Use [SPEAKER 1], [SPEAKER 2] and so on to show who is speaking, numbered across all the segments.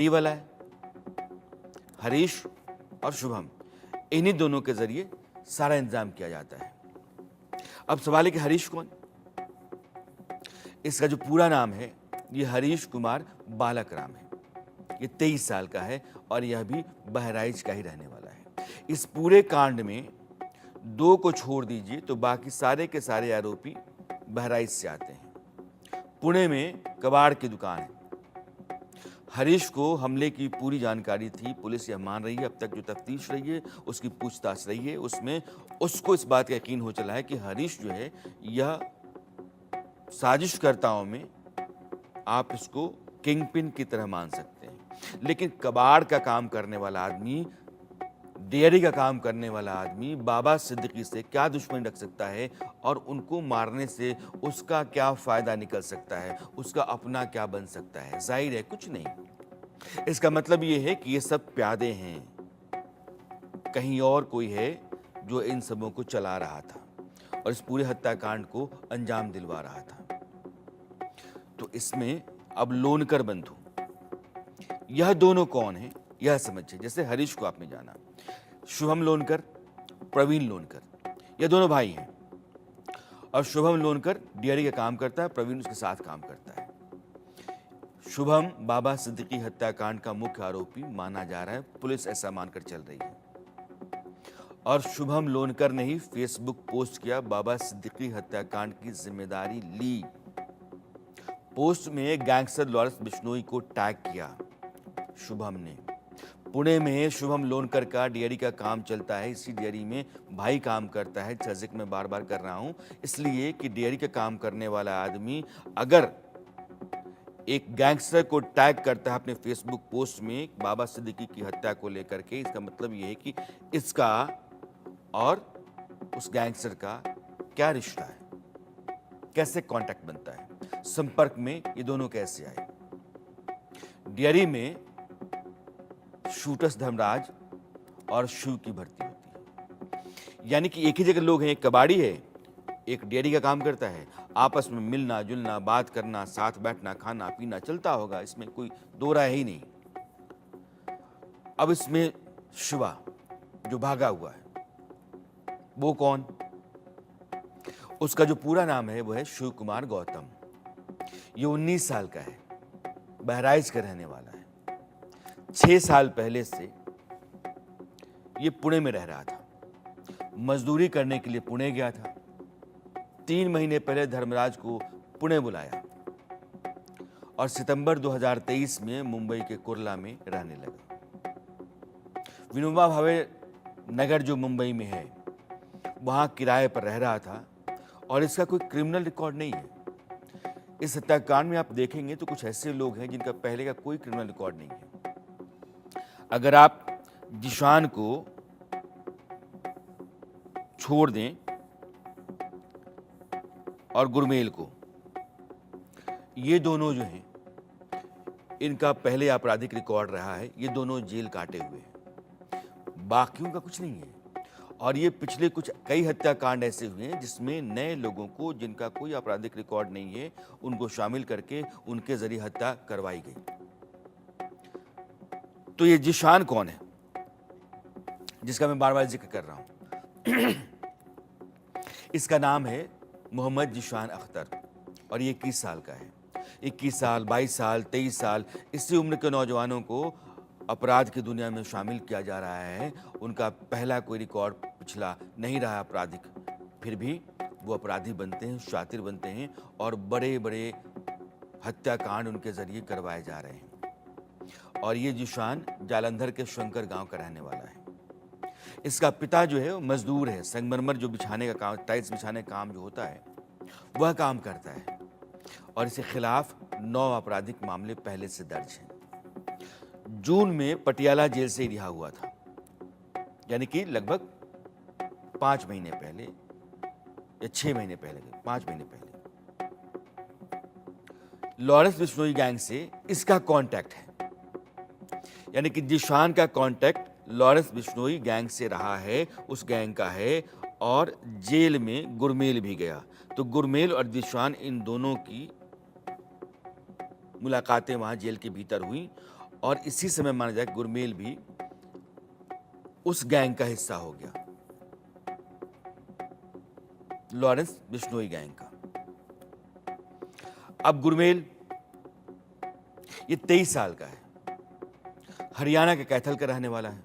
[SPEAKER 1] ये वाला है हरीश और शुभम, इन्हीं दोनों के जरिए सारा इंतजाम किया जाता है। अब सवाल है कि हरीश कौन? इसका जो पूरा नाम है ये हरीश कुमार बालकराम है। ये 23 साल का है और यह भी बहराइच का ही रहने वाला है। इस पूरे कांड में 2 को छोड़ दीजिए तो बाकी सारे के सारे आरोपी बहराइच से आते हैं। पुणे में कबाड़ की दुकान है। हरीश को हमले की पूरी जानकारी थी, पुलिस यह मान रही है, अब तक जो तफ्तीश रही है उसकी पूछताछ रही है, उसमें उसको इस बात का यकीन हो चला है कि हरीश जो है यह साजिशकर्ताओं में आप इसको किंग पिन की तरह मान सकते हैं। लेकिन कबाड़ का काम करने वाला आदमी, डेयरी का काम करने वाला आदमी बाबा सिद्दीकी से क्या दुश्मनी रख सकता है और उनको मारने से उसका क्या फायदा निकल सकता है, उसका अपना क्या बन सकता है? जाहिर है कुछ नहीं। इसका मतलब ये है कि ये सब प्यादे हैं, कहीं और कोई है जो इन सबों को चला रहा था और इस पूरे हत्याकांड को अंजाम दिलवा रहा था। तो इसमें अब लोनकर बंधु, यह दोनों कौन हैं यह समझिए। जैसे हरीश को आपने जाना, शुभम लोनकर, प्रवीण लोनकर, ये दोनों भाई हैं और शुभम लोनकर डेयरी का काम करता है, प्रवीण उसके साथ काम करता है। शुभम बाबा सिद्दीकी हत्याकांड का मुख्य आरोपी माना जा रहा है, पुलिस ऐसा मानकर चल रही है। और शुभम लोनकर ने ही फेसबुक पोस्ट किया, बाबा सिद्दीकी हत्याकांड की जिम्मेदारी ली। पोस्ट में गैंगस्टर लॉरेंस बिश्नोई को टैग किया शुभम ने। पुणे में शुभम लोनकर का डेयरी का काम चलता है, इसी डेयरी में भाई काम करता है। जिक्र मैं बार बार कर रहा हूं इसलिए कि डेयरी का काम करने वाला आदमी अगर एक गैंगस्टर को टैग करता है अपने फेसबुक पोस्ट में बाबा सिद्दीकी की हत्या को लेकर के, इसका मतलब यह है कि इसका और उस गैंगस्टर का क्या रिश्ता है, कैसे कांटेक्ट बनता है, संपर्क में ये दोनों कैसे आए। डेयरी में शूटर्स धर्मराज और शिव की भर्ती होती है, यानी कि एक ही जगह लोग हैं, एक कबाड़ी है, एक डेयरी का काम करता है, आपस में मिलना जुलना, बात करना, साथ बैठना, खाना पीना चलता होगा, इसमें कोई दो राय ही नहीं। अब इसमें शिवा जो भागा हुआ है वो कौन? उसका जो पूरा नाम है वो है शिव कुमार गौतम। ये 19 साल का है, बहराइच का रहने वाला है। 6 साल पहले से ये पुणे में रह रहा था, मजदूरी करने के लिए पुणे गया था। 3 महीने पहले धर्मराज को पुणे बुलाया और सितंबर 2023 में मुंबई के कुर्ला में रहने लगा। विनोबा भावे नगर जो मुंबई में है वहां किराए पर रह रहा था और इसका कोई क्रिमिनल रिकॉर्ड नहीं है। इस हत्याकांड में आप देखेंगे तो कुछ ऐसे लोग हैं जिनका पहले का कोई क्रिमिनल रिकॉर्ड नहीं है। अगर आप जिशान को छोड़ दें और गुरमेल को, ये दोनों जो हैं इनका पहले आपराधिक रिकॉर्ड रहा है, ये दोनों जेल काटे हुए हैं, बाकियों का कुछ नहीं है। और ये पिछले कुछ कई हत्याकांड ऐसे हुए हैं जिसमें नए लोगों को जिनका कोई आपराधिक रिकॉर्ड नहीं है उनको शामिल करके उनके जरिए हत्या करवाई गई। तो ये जिशान कौन है जिसका मैं बार बार जिक्र कर रहा हूं? इसका नाम है मोहम्मद जिशान अख्तर और ये 21 साल का है। 21 साल, 22 साल, 23 साल, इसी उम्र के नौजवानों को अपराध की दुनिया में शामिल किया जा रहा है। उनका पहला कोई रिकॉर्ड पिछला नहीं रहा आपराधिक, फिर भी वो अपराधी बनते हैं, शातिर बनते हैं और बड़े बड़े हत्याकांड उनके जरिए करवाए जा रहे हैं। और ये जिशान जालंधर के शंकर गांव का रहने वाला है। इसका पिता जो है वो मजदूर है, संगमरमर जो बिछाने का काम, टाइल्स बिछाने का काम जो होता है वह काम करता है और इसके खिलाफ 9 आपराधिक मामले पहले से दर्ज हैं। जून में पटियाला जेल से रिहा हुआ था, यानी कि लगभग 5 महीने पहले या 6 महीने पहले, 5 महीने पहले। लॉरेंस बिश्नोई गैंग से इसका कांटेक्ट है, यानी कि जिशान का कांटेक्ट लॉरेंस बिश्नोई गैंग से रहा है, उस गैंग का है। और जेल में गुरमेल भी गया, तो गुरमेल और जिशान इन दोनों की मुलाकातें वहां जेल के भीतर हुई और इसी समय माना जाए गुरमेल भी उस गैंग का हिस्सा हो गया, लॉरेंस बिश्नोई गैंग का। अब गुरमेल ये 23 साल का है, हरियाणा के कैथल का रहने वाला है,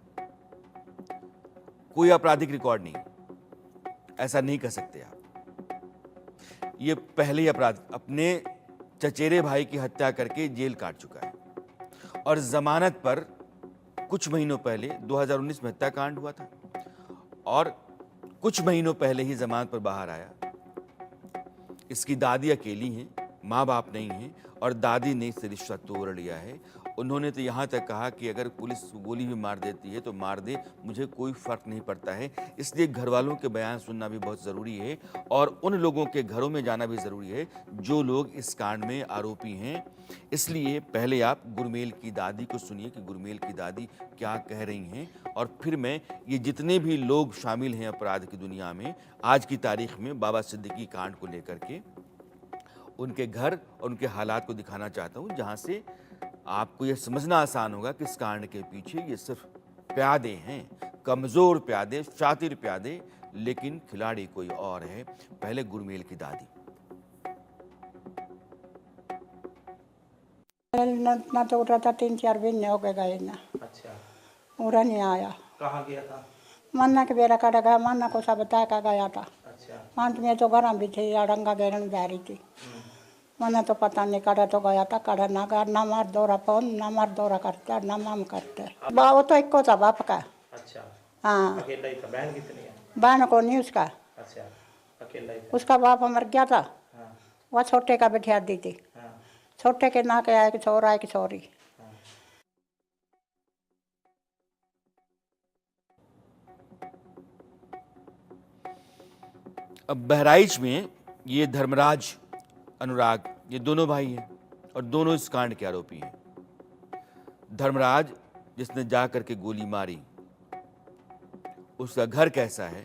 [SPEAKER 1] कोई आपराधिक रिकॉर्ड नहीं, ऐसा नहीं कह सकते आप। ये पहले ही अपराध अपने चचेरे भाई की हत्या करके जेल काट चुका है और जमानत पर कुछ महीनों पहले 2019 में हत्याकांड हुआ था और कुछ महीनों पहले ही जमानत पर बाहर आया। इसकी दादी अकेली हैं, माँ बाप नहीं हैं और दादी ने इससे रिश्ता तोड़ लिया है। उन्होंने तो यहाँ तक कहा कि अगर पुलिस गोली भी मार देती है तो मार दे, मुझे कोई फर्क नहीं पड़ता है। इसलिए घर वालों के बयान सुनना भी बहुत ज़रूरी है और उन लोगों के घरों में जाना भी ज़रूरी है जो लोग इस कांड में आरोपी हैं। इसलिए पहले आप गुरमेल की दादी को सुनिए कि गुरमेल की दादी क्या कह रही हैं और फिर मैं ये जितने भी लोग शामिल हैं अपराध की दुनिया में आज की तारीख में बाबा सिद्दीकी कांड को लेकर के उनके घर और उनके हालात को दिखाना चाहता हूँ, जहाँ से आपको यह समझना आसान होगा कि इस कांड के पीछे ये सिर्फ प्यादे हैं, कमज़ोर प्यादे, शातिर प्यादे, लेकिन खिलाड़ी कोई और है। पहले गुरमेल की दादी।
[SPEAKER 2] ना तो उठा था, 3-4 महीने हो गए ना।
[SPEAKER 3] अच्छा,
[SPEAKER 2] पूरा नहीं आया।
[SPEAKER 3] कहाँ गया था?
[SPEAKER 2] मन्ना के बेरा काटा गया, मन्ना को सब बता का गया था।
[SPEAKER 3] अच्छा,
[SPEAKER 2] अंत में तो घर भी थी, अड़ंगा घेरन जा रही थी। मन्ना तो पता नहीं, काटा तो गया था, काटा ना कर, ना मार दौरा फोन, ना मार दौरा करता, ना माम करते। वो तो एक को था बाप का।
[SPEAKER 3] अच्छा,
[SPEAKER 2] हाँ,
[SPEAKER 3] अकेला ही था। बहन कितनी है?
[SPEAKER 2] बहन को नहीं उसका,
[SPEAKER 3] अच्छा, अकेला ही था।
[SPEAKER 2] उसका बाप मर गया था।
[SPEAKER 3] हाँ,
[SPEAKER 2] वह छोटे का बिठा दी थी,
[SPEAKER 3] हाँ,
[SPEAKER 2] छोटे के ना के आए कि छोरा है कि छोरी।
[SPEAKER 3] हाँ।
[SPEAKER 1] अब बहराइच में ये धर्मराज, अनुराग, ये दोनों भाई हैं और दोनों इस कांड के आरोपी हैं। धर्मराज जिसने जा करके गोली मारी, उसका घर कैसा है